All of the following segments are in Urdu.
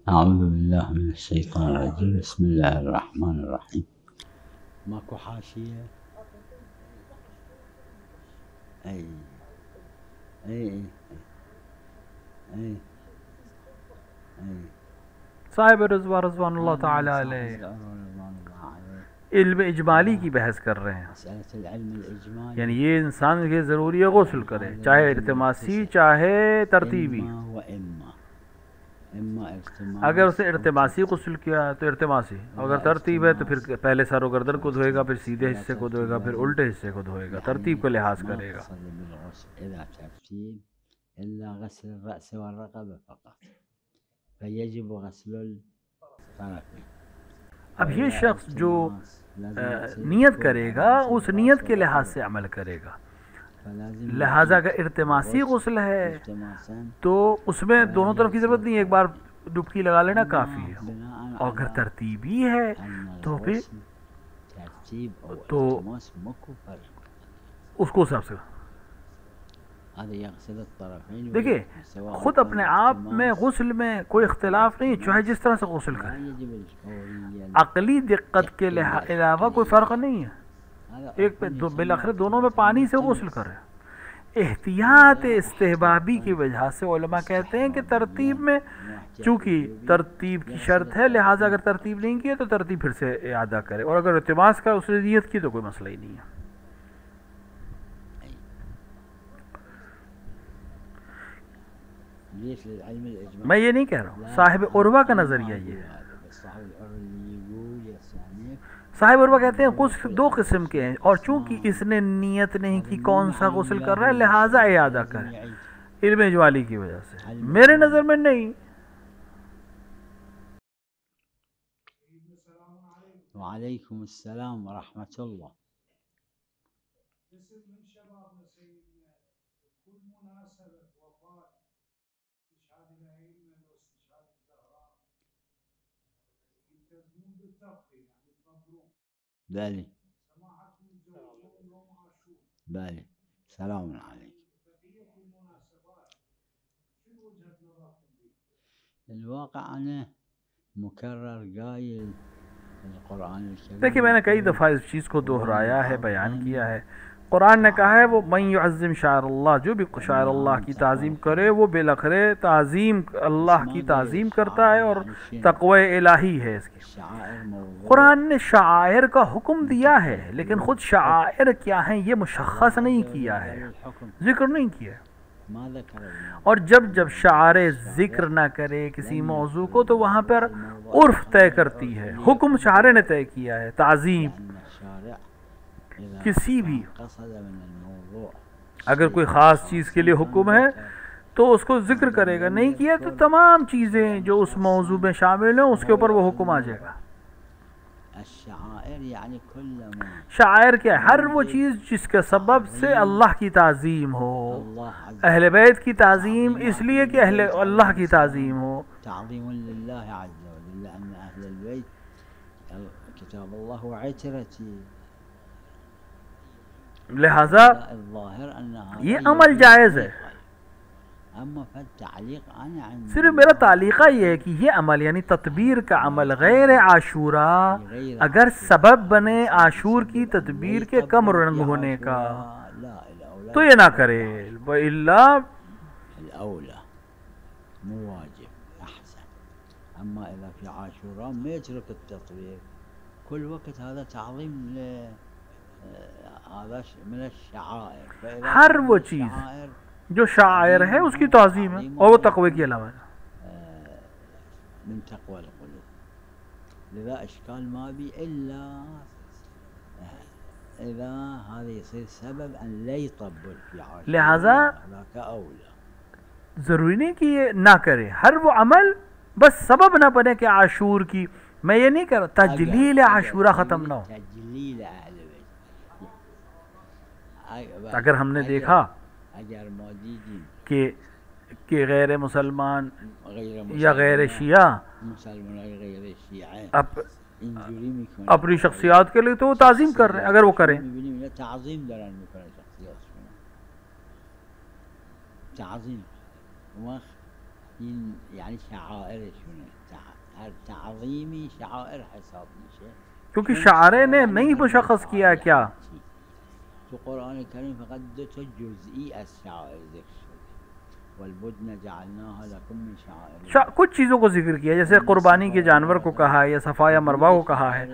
أعوذ بالله من الشيطان الرجيم. بسم الله الرحمن الرحيم. ماكو حاشية؟ أي أي أي أي أي صاحب رضوان اللہ تعالی علیہ علم اجمالی کی بحث کر رہے ہیں، یعنی یہ انسان کے ضروری ہے غسل کرے، چاہے ارتماسی چاہے ترتیبی۔ اگر اسے ارتماسی غسل کیا تو ارتماسی، اگر ترتیب ہے تو پھر پہلے سر و گردن کو دھوئے گا، پھر سیدھے حصے کو دھوئے گا، پھر الٹے حصے کو دھوئے گا، ترتیب کو لحاظ کرے گا۔ غسل الرأس والرقبة فقط فيجب غسل الطرفين۔ اب یہ شخص جو نیت کرے گا اس نیت کے لحاظ سے عمل کرے گا، لہٰذا اگر ارتماسی غسل ہے تو اس میں دونوں طرف کی ضرورت نہیں، ایک بار ڈبکی لگا لینا کافی ہے، اور اگر ترتیبی ہے تو پھر تو اس کو حساب سے دیکھیے خود اپنے آپ میں غسل میں کوئی اختلاف نہیں، چاہے جس طرح سے غسل کرے، عقلی دقت کے علاوہ کوئی فرق نہیں ہے، ایک پہ بالآخر دونوں میں پانی سے غسل کرے۔ احتیاط استحبابی کی وجہ سے علماء کہتے ہیں کہ ترتیب میں چونکہ ترتیب کی شرط ہے، لہٰذا اگر ترتیب نہیں کی ہے تو ترتیب پھر سے اعادہ کرے، اور اگر التماس کا اس نے نیت کی تو کوئی مسئلہ ہی نہیں ہے۔ میں یہ نہیں کہہ رہا ہوں، صاحب عروہ کا نظریہ یہ ہے۔ صاحب عروہ کہتے ہیں غسل دو قسم کے ہیں، اور چونکہ اس نے نیت نہیں کی کون سا غسل کر رہا ہے لہٰذا اعادہ کرے، علم اجمالی کی وجہ سے۔ میرے نظر میں نہیں۔ وعلیکم السلام ورحمۃ اللہ۔ بله بله سلام عليكم۔ الواقع أنا مكرر قايل القرآن الكريم، دیکھیے میں نے کئی دفعہ اس چیز کو دہرایا ہے، بیان کیا ہے، قرآن نے کہا ہے وہ من یعظم شعائر اللہ، جو بھی شاعر اللہ کی تعظیم کرے وہ بالآخر تعظیم اللہ کی تعظیم کرتا ہے، اور تقوی الہی ہے اس کی۔ قرآن نے شعائر کا حکم دیا ہے لیکن خود شعائر کیا ہیں یہ مشخص نہیں کیا ہے، ذکر نہیں کیا ہے، اور جب شعائر ذکر نہ کرے کسی موضوع کو تو وہاں پر عرف طے کرتی ہے، حکم شاعر نے طے کیا ہے۔ تعظیم کسی بھی اگر کوئی خاص چیز کے لیے حکم ہے تو اس کو ذکر کرے گا، نہیں کیا تو تمام چیزیں جو اس موضوع میں شامل ہیں اس کے اوپر وہ حکم آ جائے گا۔ شاعر کیا ہے؟ ہر وہ چیز جس کے سبب سے اللہ کی تعظیم ہو، اہل بیت کی تعظیم اس لیے کہ اہل اللہ کی تعظیم ہو، تعظیم للہ عز وجل ان اہل البیت کتاب اللہ و عترتی، لہذا یہ عمل جائز ہے۔ صرف میرا تعلیقہ یہ ہے کہ یہ عمل یعنی تدبیر کا عمل غیر عاشورہ اگر سبب بنے عاشور کی تدبیر کے کم رنگ ہونے کا تو یہ نہ کرے، وَإِلَّا الأولى مو واجب أحسن۔ أما إذا في عاشوراء ما يترك التطبيق كل وقت، هذا تعظيم هذا من الشعائر۔ ہر وہ چیز جو شاعر ہے اس کی تعظیم ہے، اور وہ تقوی کی علاوہ من تقوى القلوب، لذا اشكال ما بي الا اذا هذا يصير سبب ان لا يطبل في عاشوراء، لہذا ذاك اولى۔ ضروری نہیں کہ یہ نہ کرے، ہر وہ عمل بس سبب نہ بنے کہ عاشور کی، میں یہ نہیں کہہ رہا تجلیل عاشورہ ختم نہ ہو۔ تجلیل اہل بیت، اگر ہم نے دیکھا کہ غیر مسلمان یا غیر شیعہ اپنی شخصیات کے لیے تو وہ تعظیم کر رہے ہیں، اگر وہ کریں تعظیم دارن میکنن شخصیاتشون، تعظیم این یعنی شعائرشونه، هر تعظیمی شعائر حساب میشه. کیونکہ شاعر نے نہیں مشخص کیا کیا. تو قرآن کریم فقط 2 تا جزئی از شعائر ذکر شده. والبدن جعلناها لكم من شعائر. کچھ چیزوں کو ذکر کیا، جیسے قربانی کے جانور کو کہا ہے یا صفا یا مروہ کو کہا ہے.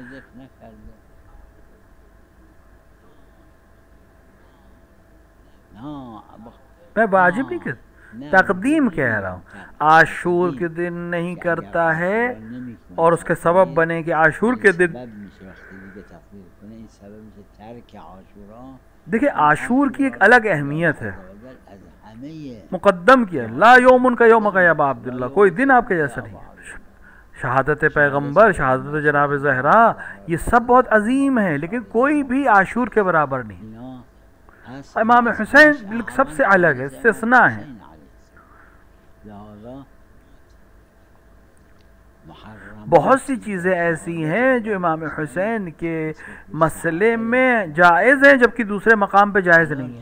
میں واجب نہیں کہتا، تقدیم کہہ رہا ہوں. عاشور کے دن نہیں کرتا ہے اور اس کے سبب بنے کہ عاشور کے دن. دیکھیں عاشور کی ایک الگ اہمیت ہے، مقدم کیا لا یوم کا یوم کا یا ابا عبداللہ، کوئی دن آپ کے جیسا نہیں ہے. شہادت پیغمبر، شہادت جناب زہرا، یہ سب بہت عظیم ہے، لیکن کوئی بھی عاشور کے برابر نہیں. امام حسین سب سے الگ ہے، استثناء ہے. بہت سی چیزیں ایسی ہیں جو امام حسین کے مسئلے میں جائز ہیں جبکہ دوسرے مقام پہ جائز نہیں ہے.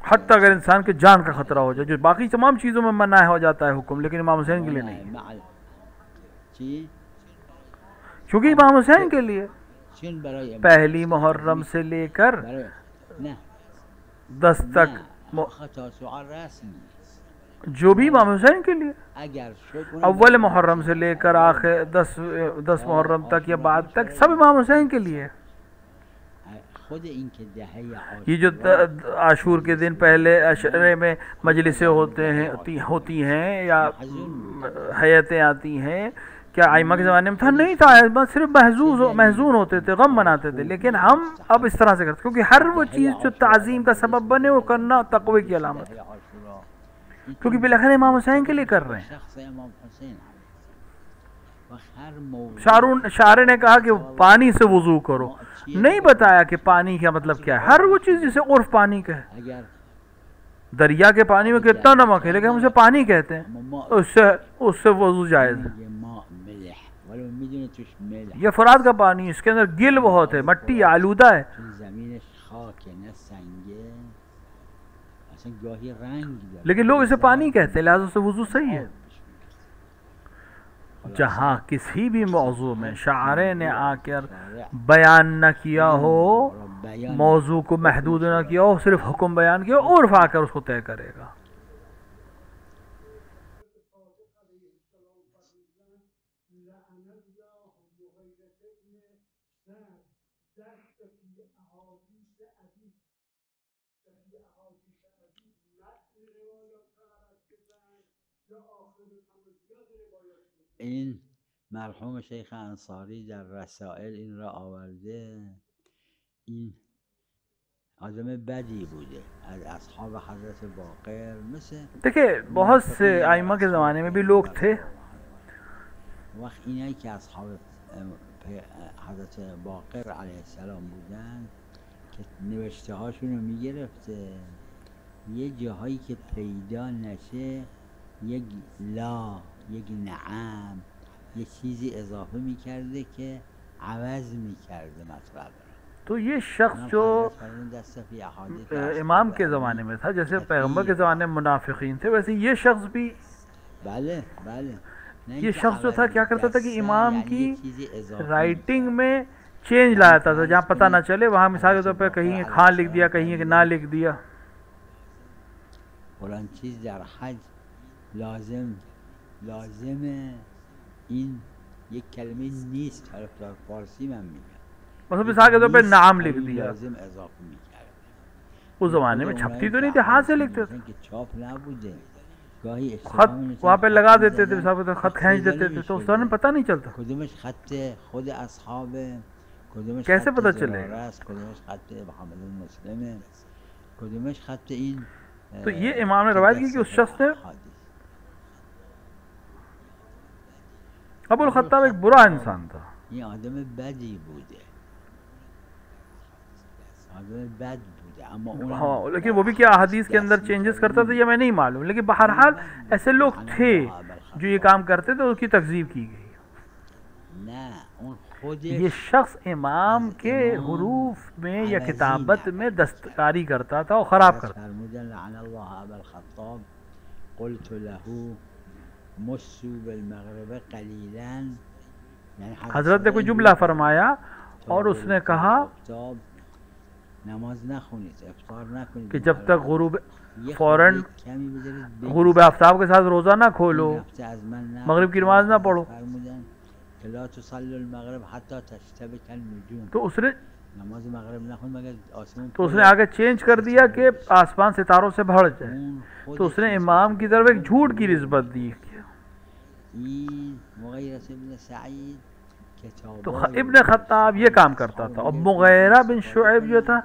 حتیٰ اگر انسان کے جان کا خطرہ ہو جائے، جو باقی تمام چیزوں میں منع ہو جاتا ہے حکم، لیکن امام حسین کے لیے نہیں، کیونکہ امام حسین کے لیے پہلی محرم سے لے کر 10 تک جو بھی امام حسین کے لیے، اول محرم سے لے کر آخر 10 محرم تک یا بعد تک سب امام حسین کے لیے. یہ جو عاشور کے دن پہلے عشرے میں مجلسیں ہوتی ہیں یا حیاتیں آتی ہیں، کیا ائمہ کے زمانے میں تھا؟ نہیں تھا، صرف محزون ہوتے تھے، غم مناتے تھے. لیکن ہم اب اس طرح سے کرتے، کیونکہ ہر وہ چیز جو تعظیم کا سبب بنے وہ کرنا تقوی کی علامت ہے، کیونکہ بالاخره امام حسین کے لیے کر رہے ہیں. شاعر نے کہا کہ پانی سے وضو کرو، نہیں بتایا کہ پانی کا مطلب کیا ہے. ہر وہ چیز جسے عرف پانی کا ہے، دریا کے پانی میں کتنا نمک ہے لیکن ہم اسے پانی کہتے ہیں، اس سے وضو جائز ہے. یہ فرات کا پانی، اس کے اندر گل بہت ہے، مٹی آلودہ ہے، لیکن لوگ اسے پانی کہتے ہیں، لہذا اس سے وضو صحیح ہے. جہاں کسی بھی موضوع میں شاعر نے آ کر بیان نہ کیا ہو، موضوع کو محدود نہ کیا ہو، صرف حکم بیان کیا ہو، عرف آ کر اس کو طے کرے گا. این مرحوم شیخ انصاری در رسائل این را آورده. این آدم بدی بوده، از اصحاب حضرت باقر. مثل دیکھیں بہت سے ائمہ کے زمانے میں بھی لوگ تھے، وقت اینایی که اصحاب حضرت باقر علیه السلام بودن که نوشته هاشون رو میگرفته، یه جاهایی که پیدا نشه یک لا، یک نعم، یک چیزی اضافه میکرده که عوض میکرده مطلب. تو یہ شخص جو امام کے زمانے میں تھا، جیسے پیغمبر کے زمانے میں منافقین تھے، ویسے یہ شخص بھی، یہ شخص جو تھا کیا کرتا تھا کہ امام کی رائٹنگ میں چینج لاتا تھا، جہاں پتہ نہ چلے وہاں مثال کے طور پہ کہیں خان لکھ دیا، کہیں کہ نہ لکھ دیا. فلان چیز در حج لازم این یک کلمه نیست، در فارسی من میگم، مثلا مثال کے طور پہ نام لکھ دیا. لازم اضافه میکرد. اس زمانے میں چھپتی تو نہیں تھی، ہاتھ سے لکھتے تھے، چھاپ نبوده، گاهی خط وہاں پہ لگا دیتے تھے، مثال کے طور خط کھینچ دیتے تھے، تو اس دوران پتہ نہیں چلتا. کدومش خط خود اصحاب، کدومش کیسے پتہ چلے؟ کدومش خط محمد مسلم، کدومش خط این. تو یہ امام نے روایت کی کہ اس شخص نے، ابو الخطاب ایک برا انسان تھا، یہ آدم بدی بوده، آدم بد بوده، اما ہاں، لیکن وہ بھی کیا حدیث کے اندر چینجز کرتا تھا یہ میں نہیں معلوم، لیکن بہرحال ایسے لوگ تھے جو یہ کام کرتے تھے، اس کی تکذیب کی گئی. نه اون یہ شخص امام کے حروف میں یا کتابت میں دستکاری کرتا تھا اور خراب کرتا فرمودن لعن الله ابا الخطاب قلت له مسوا بالمغرب قلیلا، حضرت نے کوئی جملہ فرمایا اور اس نے کہا نماز نخونید، افطار نکنید کہ جب تک فوراً غروب آفتاب کے ساتھ روزہ نہ کھولو، مغرب کی نماز نہ پڑھو. لا تصلوا المغرب حتى تشتبك النجوم، تو اس نے نماز مغرب نہ خون مگر آسمان، تو اس نے آگے چینج کر دیا کہ آسمان ستاروں سے بھر جائے. تو اس نے امام کی طرف ایک جھوٹ کی نسبت دی. تو ابن خطاب یہ کام کرتا تھا. اور مغیرہ بن شعیب جو تھا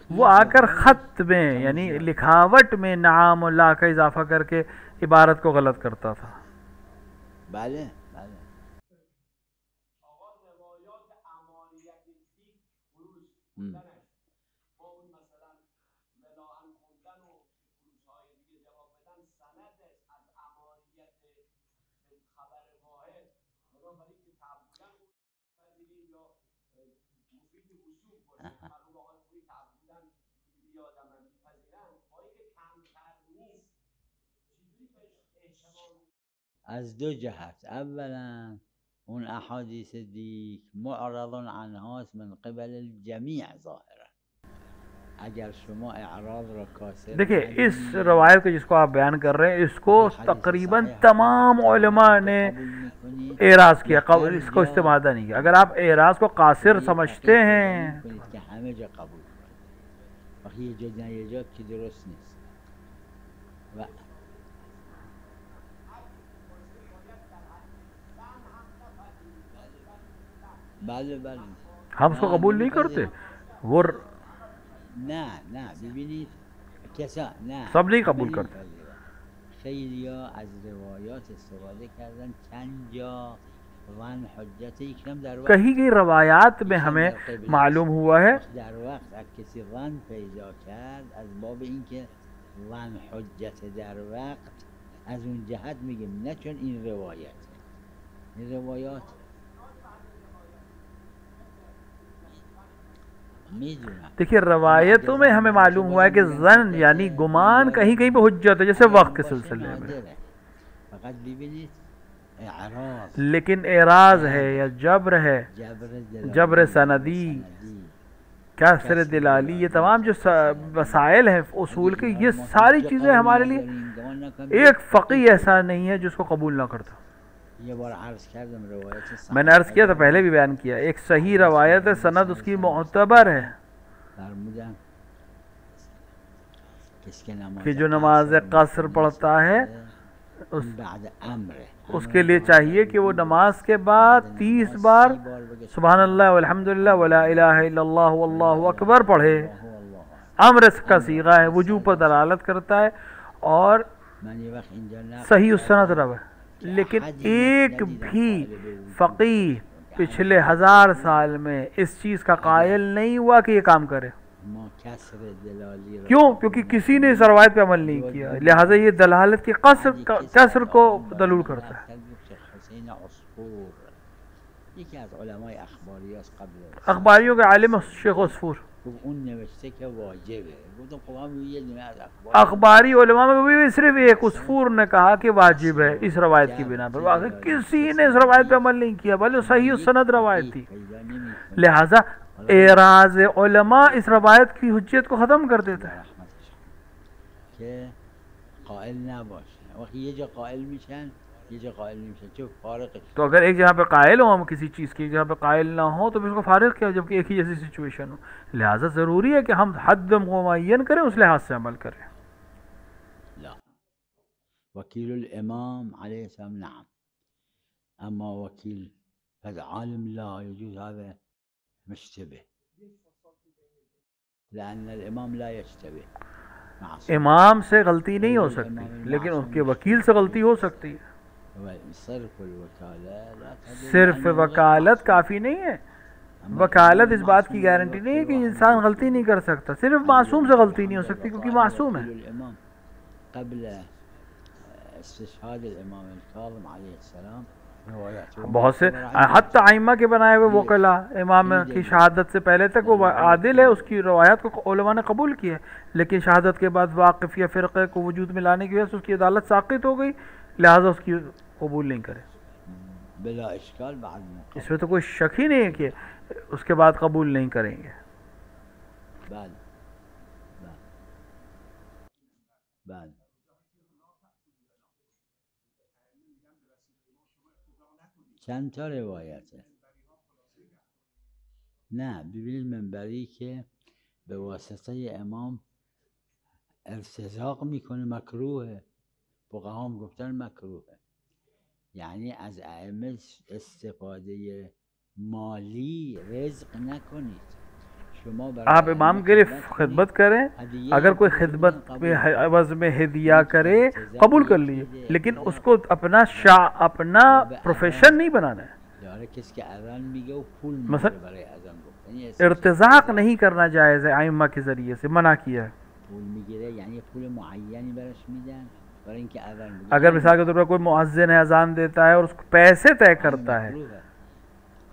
وہ آ کر خط میں یعنی لکھاوٹ میں نعام اللہ کا اضافہ کر کے عبارت کو غلط کرتا تھا. از دو جهت. اولا اون احادیث دیک معرض عنها من قبل الجمیع ظاهرا، اگر شما اعراض را کاسر دیکھیں اس روایت کو جس کو آپ بیان کر رہے ہیں اس کو تقریباً تمام علماء نے اعراض کیا، اس کو استمادہ نہیں کیا. اگر آپ اعراض کو قاصر سمجھتے ہیں که همه جا قبول کنید، وقتی یه جا نه یه جا که درست نیست. و بله ہم اس کو قبول نہیں کرتے. وہ نه ببینید کسا نه سب نہیں قبول کرتے. خیلیا از روایات استفاده کردن، چند جا وان حجت یکم در وقت کہیں کی روایات میں ہمیں معلوم ہوا ہے در وقت اگر کسی وان پیدا کرد از باب اینکه وان حجت در وقت از اون جهت میگیم، نه چون این روایات دیکھیے روایتوں میں ہمیں معلوم ہوا ہے کہ ظن یعنی گمان کہیں کہیں پہ حجت ہے، جیسے وقت کے سلسلے میں. لیکن اعراض ہے یا جبر ہے، جبر سندی، کسر دلالی، یہ تمام جو مسائل ہیں اصول کے، یہ ساری چیزیں ہمارے لیے ایک فقیہ ایسا نہیں ہے جس کو قبول نہ کرتا. میں نے عرض کیا تھا، پہلے بھی بیان کیا، ایک صحیح روایت ہے، سند اس کی معتبر ہے کہ جو نماز قصر پڑھتا ہے اس کے لیے چاہیے کہ وہ نماز کے بعد 30 بار سبحان اللہ والحمدللہ ولا الہ الا اللہ واللہ اکبر پڑھے. امر کا صیغہ ہے، وجوب پر دلالت کرتا ہے اور صحیح السند رو ہے. لیکن ایک بھی فقیہ پچھلے 1000 سال میں اس چیز کا قائل نہیں ہوا کہ یہ کام کرے. کیوں؟ کیونکہ کسی نے اس روایت پہ عمل نہیں کیا، لہٰذا یہ دلالت کی قصر کو دلول کرتا ہے. اخباریوں کے عالم شیخ عصفور اخباری علماء میں بھی صرف ایک عصفور نے کہا کہ واجب ہے اس روایت کی بنا پر، باقی کسی نے اس روایت پہ عمل نہیں کیا، بلکہ صحیح السند روایت تھی. لہذا اعراض علماء اس روایت کی حجیت کو ختم کر دیتا ہے. تو اگر ایک جگہ پہ قائل ہوں ہم کسی چیز کی، ایک جگہ پہ قائل نہ ہوں تو پھر اس کو فارغ کیا، جبکہ ایک ہی جیسی سچویشن ہو. لہٰذا ضروری ہے کہ ہم حد معین کریں، اس لحاظ سے عمل کریں. وکیل الامام علیہ السلام نعم، اما وکیل فالعالم لا يجوز هذا مشتبه، لأن الامام لا يشتبه. امام سے غلطی نہیں ہو سکتی لیکن اس کے وکیل سے غلطی ہو سکتی ہے. صرف وکالت کافی نہیں ہے. وکالت اس بات کی گارنٹی نہیں ہے کہ انسان غلطی نہیں کر سکتا، صرف معصوم سے غلطی نہیں ہو سکتی کیونکہ معصوم ہے. قبل استشهاد الامام الكاظم علیہ السلام بہت سے حتی ائمہ کے بنائے ہوئے وکلا امام کی شہادت سے پہلے تک وہ عادل ہے، اس کی روایات کو علماء نے قبول کی ہے، لیکن شہادت کے بعد واقف یا فرقے کو وجود میں لانے کی وجہ سے اس کی عدالت ساقط ہو گئی، لہٰذا اس کی قبول نہیں کرے۔ بلا اشکال بعد میں اس میں تو کوئی شک ہی نہیں ہے کہ اس کے بعد قبول نہیں کریں گے۔ بعد بعد چند تا روایته، نه ببینید منبری که به واسطه امام ارتزاق میکنه مکروهه، فقها هم گفتن مکروهه، یعنی از ائمه استفاده مالی رزق نکنید. شما برای آپ امام کی خدمت کریں، اگر کوئی خدمت میں عوض میں ہدیہ کرے قبول کر لیجیے، لیکن اس کو اپنا پروفیشن نہیں بنانا ہے۔ داره کسی که اذان میگه و پول مثلا میگیره برای اذان گفتن، ارتزاق نہیں کرنا جائز ہے، ائمہ کے ذریعے سے منع کیا ہے۔ پول میگیره یعنی پول معینی براش میدن برای اینکه اذان بگه. اگر مثال کے طور پر کوئی مؤذن ہے اذان دیتا ہے اور اس کو پیسے طے کرتا ہے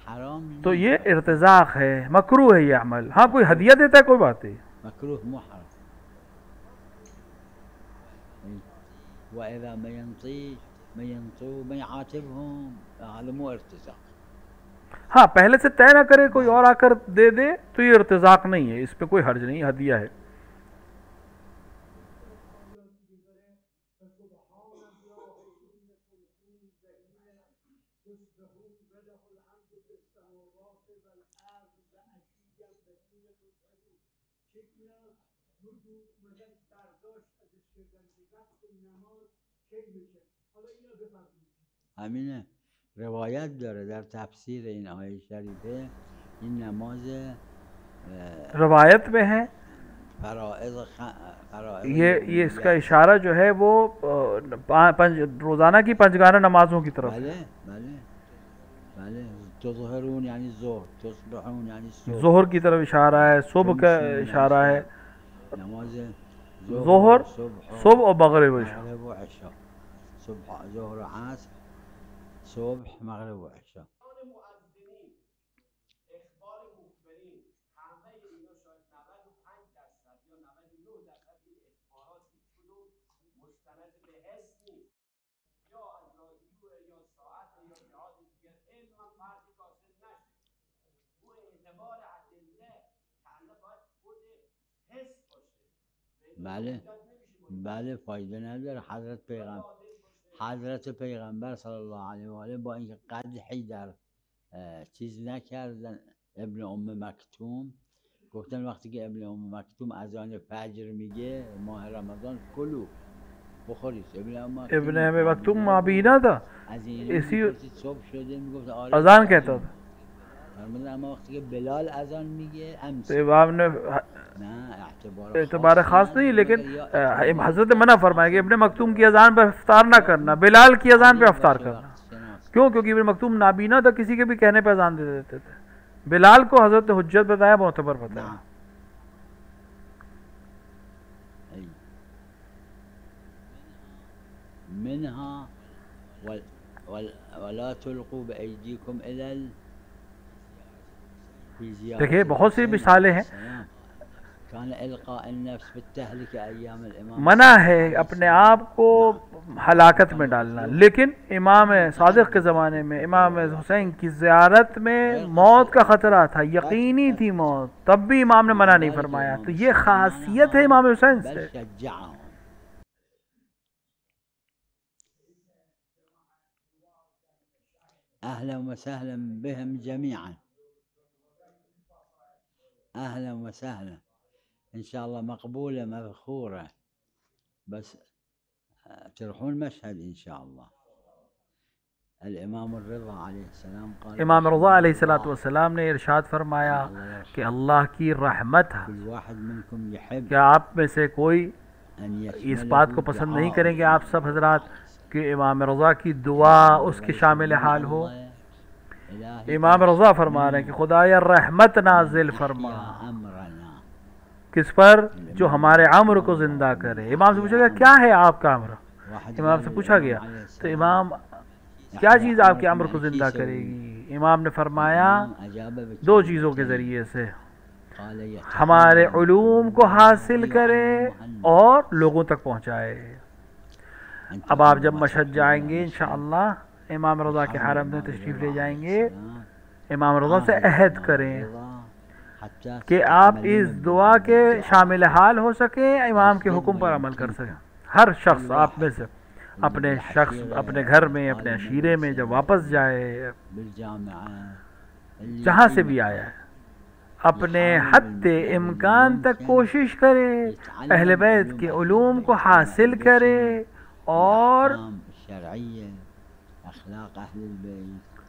حرام تو یہ ارتزاق ہے، مکروہ ہے یہ عمل۔ ہاں کوئی ہدیہ دیتا ہے کوئی بات نہیں، مکروه محرم. واذا ما ينطيش ما ينطو ما يعاتبهم هذا مو ارتزاق. ہاں پہلے سے طے نہ کرے کوئی اور آ کر دے دے تو یہ ارتزاق نہیں ہے، اس پہ کوئی حرج نہیں، ہدیہ ہے۔ همینه روایت داره در تفسیر این آیه شریفه این نماز روایت میں ہے فرائض یہ اس کا اشارہ جو ہے وہ روزانہ کی پنجگانہ نمازوں کی طرف۔ بله بله بله تظهرون یعنی ظهر، تصبحون یعنی صبح، ظہر کی طرف اشارہ ہے، صبح کا اشارہ ہے، نماز ظہر صبح اور مغرب و عشاء۔ مغرب و عشاء، صبح ظهر و عصر، صبح مغرب و عشاء. بله بله فایده نداره. حضرت پیغمبر صلی الله علیه و آله با اینکه قدحی در چیز نکردن ابن ام مکتوم، گفتن وقتی که ابن ام مکتوم اذان فجر میگه ماه رمضان کلو بخورید. ابن ام مکتوم مابینا تھا، از این اسی صبح شده میگفت آره اذان کہتا تھا، اما وقتی که بلال اذان میگه تو امام نے اعتبار خاص نہیں، لیکن حضرت منع فرمائے کہ ابن مکتوم کی اذان پر افطار نہ کرنا، بلال کی اذان پہ افطار کرنا۔ کیوں؟ کیونکہ ابن مکتوم نابینا تھا، کسی کے بھی کہنے پہ اذان دے دیتے تھے۔ بلال کو حضرت حجت بتایا، معتبر بتایا۔ منها ولا تلقوا بأيديكم إلى دیکھیے بہت سی مثالیں ہیں، منع ہے اپنے آپ کو ہلاکت میں ڈالنا، لیکن امام صادق کے زمانے میں امام حسین کی زیارت میں موت کا خطرہ تھا، یقینی تھی موت، تب بھی امام نے منع نہیں فرمایا۔ تو یہ خاصیت ہے امام حسین سے۔ اهلا وسهلا بهم جميعا، اهلا وسهلا، ان شاء الله مقبوله مذخوره، بس تروحون مشهد ان شاء الله. الامام الرضا علیہ السلام قال، امام رضا علیہ السلام نے ارشاد فرمایا کہ اللہ کی رحمت ہے كل واحد منكم يحب کہ آپ میں سے کوئی ان اس بات کو پسند نہیں کریں گے آپ سب حضرات کہ امام رضا کی دعا اس کے شامل حال ہو۔ امام رضا فرما رہے ہیں کہ خدایا رحمت نازل فرما کس پر؟ جو ہمارے عمر کو زندہ کرے۔ امام سے پوچھا گیا کیا ہے آپ کا عمر؟ امام سے پوچھا گیا تو امام کیا چیز آپ کے امر کو زندہ کرے گی؟ امام نے فرمایا دو چیزوں کے ذریعے سے، ہمارے علوم کو حاصل کرے اور لوگوں تک پہنچائے۔ اب آپ جب مشہد جائیں گے انشاءاللہ امام رضا کے حرم میں تشریف لے جائیں گے، امام رضا سے عہد کریں کہ آپ اس دعا کے شامل حال ہو سکیں، امام کے حکم پر عمل کر سکیں۔ ہر شخص آپ میں سے اپنے گھر میں، اپنے عشیرے میں جب واپس جائے، جہاں سے بھی آیا ہے، اپنے حد امکان تک کوشش کرے اہل بیت کے علوم کو حاصل کرے اور اخلاق اہل البیت،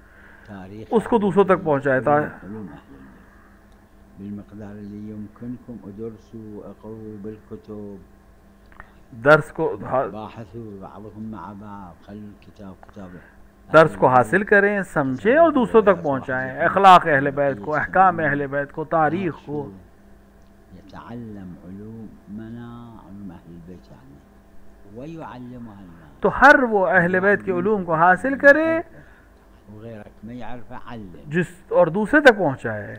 تاریخ اس کو دوسروں تک پہنچائے تھا۔ بالمقدار اللي يمكنكم ادرسوا اقروا بالكتب، درس کو باحثوا بعضهم مع بعض، خلوا الكتاب كتاب، درس کو حاصل کریں، سمجھیں اور دوسروں تک پہنچائیں، اخلاق اہل بیت کو، احکام اہل بیت کو، تاریخ کو۔ يتعلم علومنا، علوم اہل البیت يعني، ويعلمها الناس، تو ہر وہ اہل بیت کے علوم کو حاصل کرے وغيرك ما يعرف علم، جس اور دوسرے تک پہنچائے،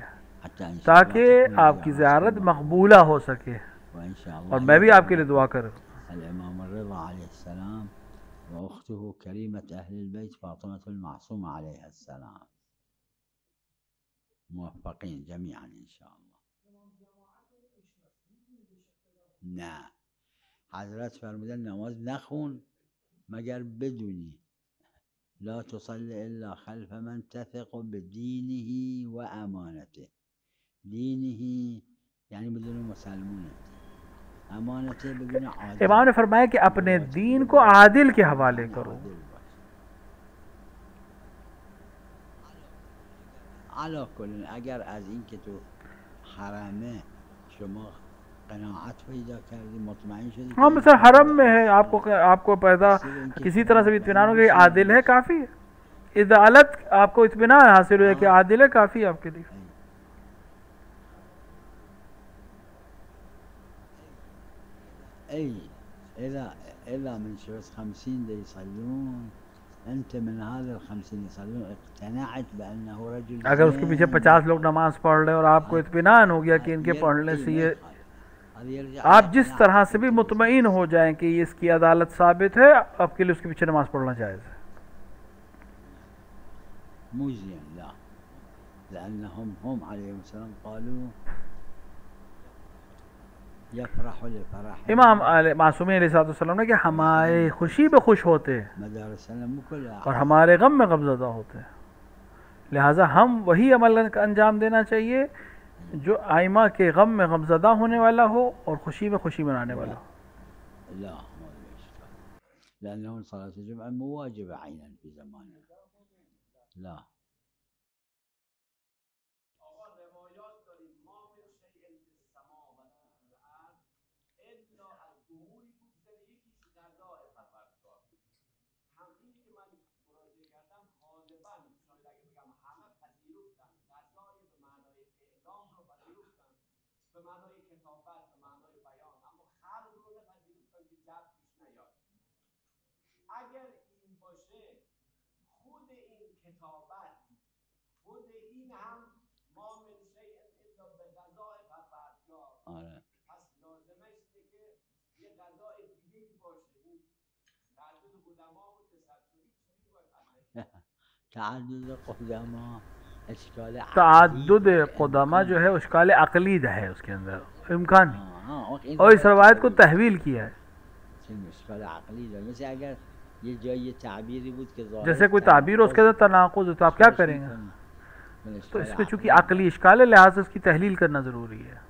تاکہ آپ کی زیارت مقبولہ ہو سکے، اور میں بھی آپ کے لیے دعا کروں۔ الامام الرضا عليه السلام واخته كريمة اهل البيت فاطمة المعصومة عليها السلام، موفقين جميعا ان شاء الله۔ نه حضرت فرمودن نماز نخون مگر بدونی لا تصلي الا خلف من تثق بدينه وامانته، دینه یعنی بدون مسلمانت، امانت بدون عادل۔ امام نے فرمایا کہ اپنے دین کو عادل کے حوالے کرو۔ علا کل اگر از این که تو حرمه شما قناعت پیدا کردی، مطمئن شدی، ہاں مثلا حرم میں ہے، آپ کو پیدا کسی طرح سے بھی اطمینان ہو کہ عادل ہے، کافی ہے۔ عدالت آپ کو اطمینان حاصل ہو کہ عادل ہے، کافی ہے آپ کے لیے۔ اي اذا من شخص 50 يصلون، انت من هذا ال50 يصلون اقتنعت بانه رجل، اگر اس کے پیچھے 50 لوگ نماز پڑھ رہے اور آپ کو اطمینان ہو گیا کہ ان کے پڑھنے سے یہ، آپ جس طرح سے بھی مطمئن ہو جائیں کہ اس کی عدالت ثابت ہے، آپ کے لیے اس کے پیچھے نماز پڑھنا جائز ہے۔ مجزم لا، لانهم هم عليهم السلام قالوا يفرح لفرح، امام معصومین علیہ السلام نے کہ ہمارے خوشی پہ خوش ہوتے اور ہمارے غم میں غمزدہ ہوتے، لہٰذا ہم وہی عمل کا انجام دینا چاہیے جو آئمہ کے غم میں غمزدہ ہونے والا ہو اور خوشی میں خوشی منانے والا ہو۔ لا لأنه صلاة الجمعة مواجبة عينا في زماننا، لا به معنای کتابت، به معنای بیان، اما خلق رو نپذیرفتن که جب پیش نیاد. اگر این باشه، خود این کتابت، خود این هم ما من شیء الا به قضاء پروردگار، پس لازمش اینه که یه قضای دیگه ای باشه. این تعدد قدما و تسلسلی چیزی باید تعدد قدما اشکال تعدد قدما جو ہے اشکال عقلی ہے، اس کے اندر امکان نہیں، اور اس روایت کو تحویل کیا ہے۔ اشکال عقلی ہے، جیسے اگر یہ جای تعبیری بود کہ جیسے کوئی تعبیر اس کے اندر تناقض ہے تو آپ کیا کریں گے؟ تو اس میں چونکہ عقلی اشکال ہے لہٰذا اس کی تحلیل کرنا ضروری ہے۔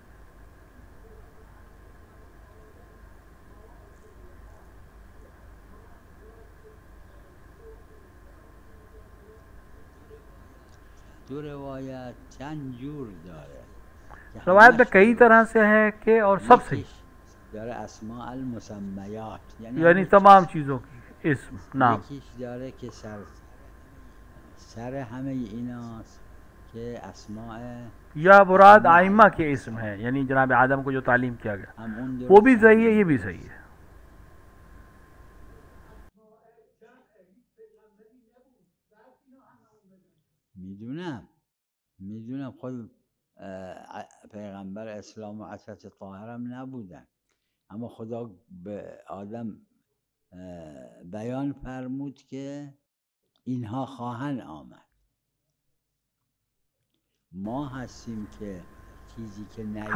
تو روایت چند جور داره، روایت میں کئی طرح سے ہے کہ اور سب صحیح داره اسماء المسمیات، یعنی تمام چیزوں کی اسم نام، یکیش داره که سر همه ایناست کہ اسماء، یا مراد آئمہ کے اسم ہے، یعنی جناب آدم کو جو تعلیم کیا گیا وہ بھی صحیح ہے، یہ بھی صحیح ہے۔ میدونم خود پیغمبر اسلام و عصرت طاهرم نبودن، اما خدا به آدم بیان فرمود که اینها خواهند آمد. ما هستیم که چیزی که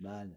بله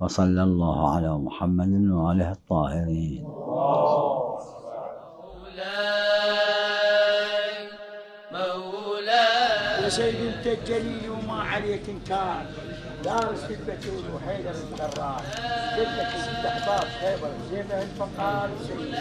وصلى الله على محمد وآله الطاهرين. يا سيد انت الجليل وما عليك انكار، دارس في البتول وحيدر القرار، جدك ست احباب خيبر زينه الفقار سيد.